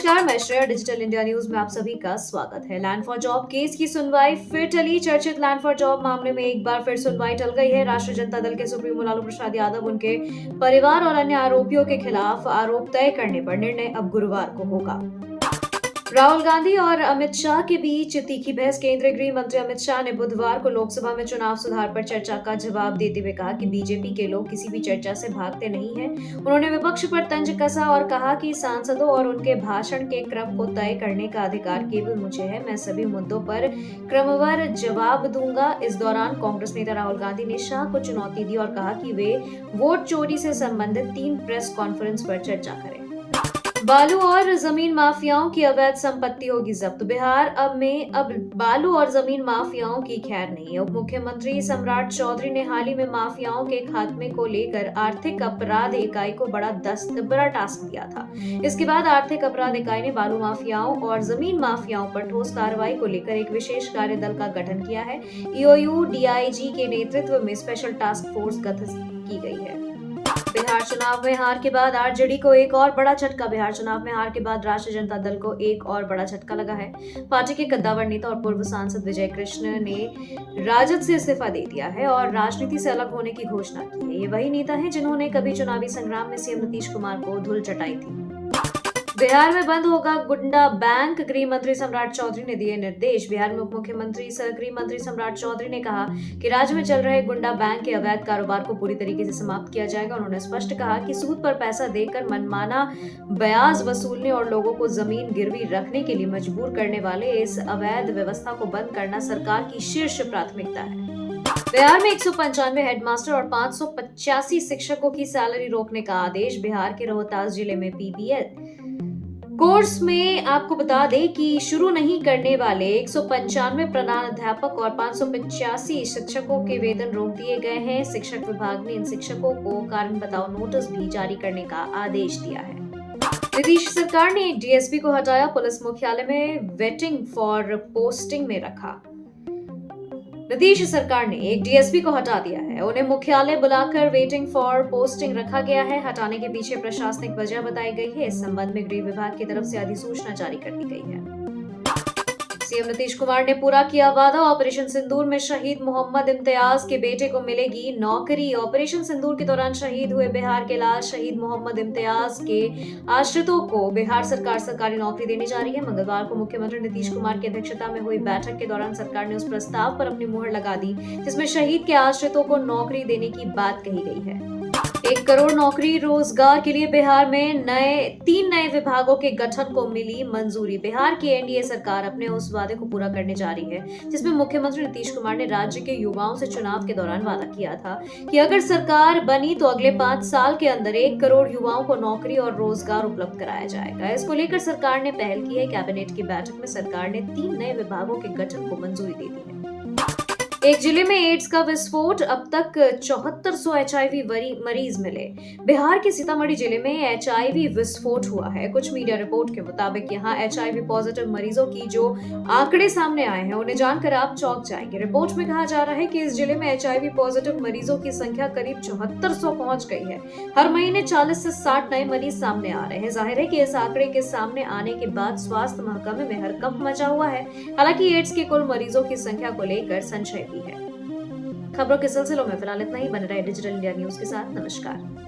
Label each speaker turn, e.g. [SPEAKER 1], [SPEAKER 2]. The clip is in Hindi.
[SPEAKER 1] नमस्कार, मैं श्रेया डिजिटल इंडिया न्यूज में आप सभी का स्वागत है। लैंड फॉर जॉब केस की सुनवाई फिर टली। चर्चित लैंड फॉर जॉब मामले में एक बार फिर सुनवाई टल गई है। राष्ट्रीय जनता दल के सुप्रीमो लालू प्रसाद यादव, उनके परिवार और अन्य आरोपियों के खिलाफ आरोप तय करने पर निर्णय अब गुरुवार को होगा। राहुल गांधी और अमित शाह के बीच तीखी बहस। केंद्रीय गृह मंत्री अमित शाह ने बुधवार को लोकसभा में चुनाव सुधार पर चर्चा का जवाब देते हुए कहा कि बीजेपी के लोग किसी भी चर्चा से भागते नहीं हैं। उन्होंने विपक्ष पर तंज कसा और कहा कि सांसदों और उनके भाषण के क्रम को तय करने का अधिकार केवल मुझे है। मैं सभी मुद्दों पर क्रमवार जवाब दूंगा। इस दौरान कांग्रेस नेता राहुल गांधी ने शाह को चुनौती दी और कहा कि वे वोट चोरी से संबंधित 3 प्रेस कॉन्फ्रेंस पर चर्चा करें। बालू और जमीन माफियाओं की अवैध संपत्ति होगी जब्त। बिहार अब बालू और जमीन माफियाओं की खैर नहीं है। उप मुख्यमंत्री सम्राट चौधरी ने हाल ही में माफियाओं के खात्मे को लेकर आर्थिक अपराध इकाई को बड़ा टास्क दिया था। इसके बाद आर्थिक अपराध इकाई ने बालू माफियाओं और जमीन माफियाओं पर ठोस कार्रवाई को लेकर एक विशेष कार्य दल का गठन किया है। ईओयू डीआईजी के नेतृत्व में स्पेशल टास्क फोर्स गठित की गई है। बिहार चुनाव में हार के बाद आरजेडी को एक और बड़ा झटका। बिहार चुनाव में हार के बाद राष्ट्रीय जनता दल को एक और बड़ा झटका लगा है। पार्टी के कद्दावर नेता और पूर्व सांसद विजय कृष्ण ने राजद से इस्तीफा दे दिया है और राजनीति से अलग होने की घोषणा की है। ये वही नेता हैं जिन्होंने कभी चुनावी संग्राम में सीएम नीतीश कुमार को धूल चटाई थी। बिहार में बंद होगा गुंडा बैंक। गृह मंत्री सम्राट चौधरी ने दिए निर्देश। बिहार में उप मुख्यमंत्री सह गृह मंत्री सम्राट चौधरी ने कहा कि राज्य में चल रहे गुंडा बैंक के अवैध कारोबार को पूरी तरीके से समाप्त किया जाएगा। उन्होंने स्पष्ट कहा कि सूद पर पैसा देकर मनमाना ब्याज वसूलने और लोगों को जमीन गिरवी रखने के लिए मजबूर करने वाले इस अवैध व्यवस्था को बंद करना सरकार की शीर्ष प्राथमिकता है। बिहार में 195 हेडमास्टर और 585 शिक्षकों की सैलरी रोकने का आदेश। बिहार के रोहतास जिले में पीबीएल कोर्स में आपको बता दें कि शुरू नहीं करने वाले 195 प्रधानाध्यापक और 585 शिक्षकों के वेतन रोक दिए गए हैं। शिक्षक विभाग ने इन शिक्षकों को कारण बताओ नोटिस भी जारी करने का आदेश दिया है। नीतीश सरकार ने डीएसपी को हटाया। पुलिस मुख्यालय में वेटिंग फॉर पोस्टिंग में रखा। नीतीश सरकार ने एक डीएसपी को हटा दिया है। उन्हें मुख्यालय बुलाकर वेटिंग फॉर पोस्टिंग रखा गया है। हटाने के पीछे प्रशासनिक वजह बताई गई है। इस संबंध में गृह विभाग की तरफ से अधिसूचना जारी कर दी गई है। सीएम नीतीश कुमार ने पूरा किया वादा। ऑपरेशन सिंदूर में शहीद मोहम्मद इम्तियाज के बेटे को मिलेगी नौकरी। ऑपरेशन सिंदूर के दौरान शहीद हुए बिहार के लाल शहीद मोहम्मद इम्तियाज के आश्रितों को बिहार सरकार सरकारी नौकरी देने जा रही है। मंगलवार को मुख्यमंत्री नीतीश कुमार की अध्यक्षता में हुई बैठक के दौरान सरकार ने उस प्रस्ताव पर अपनी मुहर लगा दी जिसमें शहीद के आश्रितों को नौकरी देने की बात कही गई है। 1 करोड़ नौकरी रोजगार के लिए बिहार में 3 नए विभागों के गठन को मिली मंजूरी। बिहार की एनडीए सरकार अपने उस वादे को पूरा करने जा रही है जिसमें मुख्यमंत्री नीतीश कुमार ने राज्य के युवाओं से चुनाव के दौरान वादा किया था कि अगर सरकार बनी तो अगले 5 साल के अंदर 1 करोड़ युवाओं को नौकरी और रोजगार उपलब्ध कराया जाएगा। इसको लेकर सरकार ने पहल की है। कैबिनेट की बैठक में सरकार ने 3 नए विभागों के गठन को मंजूरी दे दी है। एक जिले में एड्स का विस्फोट। अब तक 7400 एचआईवी मरीज मिले। बिहार के सीतामढ़ी जिले में एचआईवी विस्फोट हुआ है। कुछ मीडिया रिपोर्ट के मुताबिक यहाँ एचआईवी पॉजिटिव मरीजों की जो आंकड़े सामने आए हैं उन्हें जानकर आप चौंक जाएंगे। रिपोर्ट में कहा जा रहा है कि इस जिले में एचआईवी पॉजिटिव मरीजों की संख्या करीब 7400 पहुंच गई है। हर महीने 40 से 60 नए मरीज सामने आ रहे हैं। जाहिर है कि इस आंकड़े के सामने आने के बाद स्वास्थ्य महकमे में हड़कंप मचा हुआ है। हालांकि एड्स के कुल मरीजों की संख्या को लेकर संशय भी है। खबरों के सिलसिलों में फिलहाल इतना ही। बने रहे डिजिटल इंडिया न्यूज के साथ। नमस्कार।